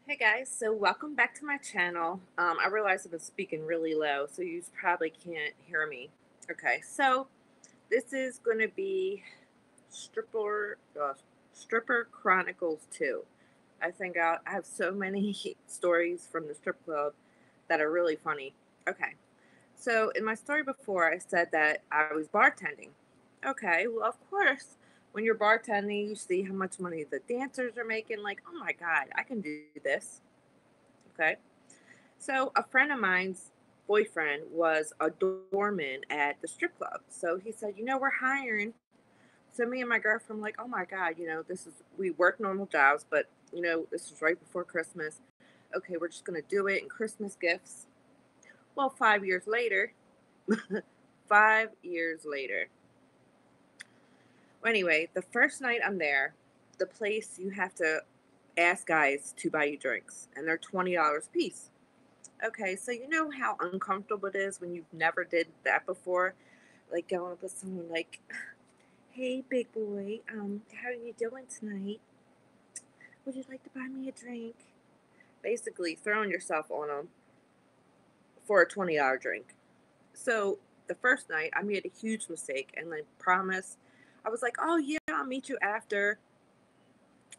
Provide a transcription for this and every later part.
Hey guys, so welcome back to my channel. I realize I've been speaking really low, so you probably can't hear me. Okay, so this is going to be Stripper Chronicles 2. I have so many stories from the strip club that are really funny. Okay, so in my story before, I said that I was bartending. Okay, well, of course, when you're bartending, you see how much money the dancers are making. Like, oh my God, I can do this. Okay. So a friend of mine's boyfriend was a doorman at the strip club. So he said, we're hiring. So me and my girlfriend were like, oh my God, we work normal jobs, but this is right before Christmas. Okay, we're just gonna do it in Christmas gifts. Well, 5 years later, 5 years later. Well, anyway, the first night I'm there, the place you have to ask guys to buy you drinks, and they're $20 a piece. Okay, so you know how uncomfortable it is when you've never did that before? Like going up with someone like, "Hey, big boy, how are you doing tonight? Would you like to buy me a drink?" Basically, throwing yourself on them for a $20 drink. So the first night, I made a huge mistake, and I promise, I was like, "Oh yeah, I'll meet you after."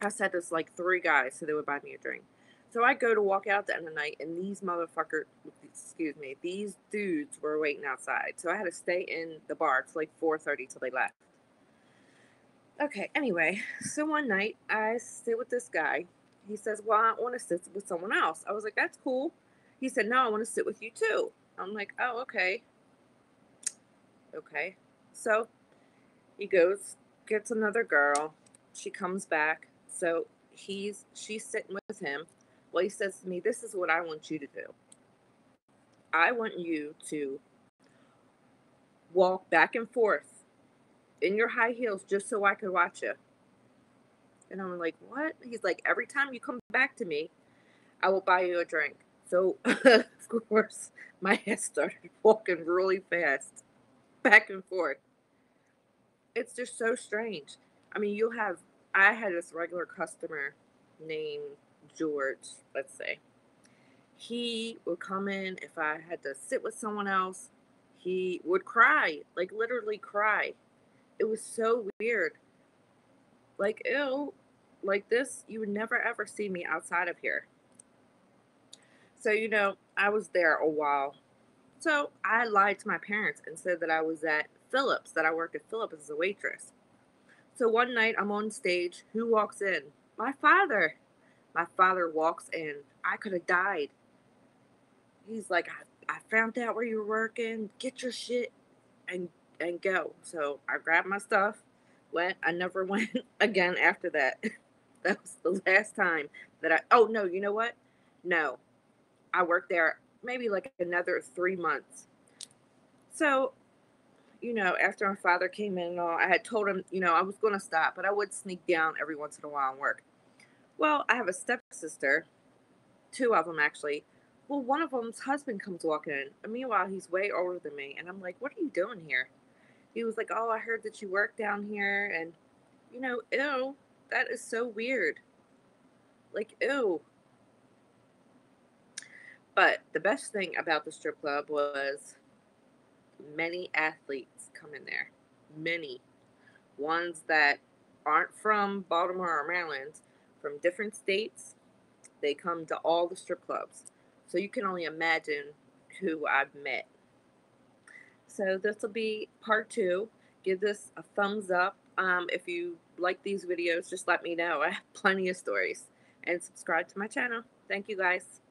I said this like three guys, so they would buy me a drink. So I go to walk out at the end of the night, and these dudes were waiting outside. So I had to stay in the bar till like 4:30 till they left. Okay, anyway, so one night I sit with this guy. He says, "Well, I want to sit with someone else." I was like, "That's cool." He said, "No, I want to sit with you too." I'm like, "Oh, okay, okay." So he goes, gets another girl. She comes back. So she's sitting with him. Well, he says to me, "This is what I want you to do. I want you to walk back and forth in your high heels just so I could watch you." And I'm like, "What?" He's like, "Every time you come back to me, I will buy you a drink." So, of course, my ass started walking really fast back and forth. It's just so strange. I mean, I had this regular customer named George, let's say. He would come in if I had to sit with someone else. He would cry, like literally cry. It was so weird. Like, ew, like this, you would never ever see me outside of here. So, I was there a while. So I lied to my parents and said that I was at Phillips, that I worked at Phillips as a waitress. So one night I'm on stage. Who walks in? My father. My father walks in. I could have died. He's like, I found out where you were working. Get your shit and go. So I grabbed my stuff, went. I never went again after that. That was the last time that oh no, you know what? No, I worked there maybe like another 3 months. So after my father came in and all, I had told him, I was going to stop, but I would sneak down every once in a while and work. Well, I have a stepsister, two of them actually. Well, one of them's husband comes walking in. And meanwhile, he's way older than me. And I'm like, "What are you doing here?" He was like, "Oh, I heard that you work down here." And, ew, that is so weird. Like, ew. But the best thing about the strip club was many athletes come in there. Many. Ones that aren't from Baltimore or Maryland, from different states. They come to all the strip clubs. So you can only imagine who I've met. So this will be part two. Give this a thumbs up. If you like these videos, just let me know. I have plenty of stories. And subscribe to my channel. Thank you guys.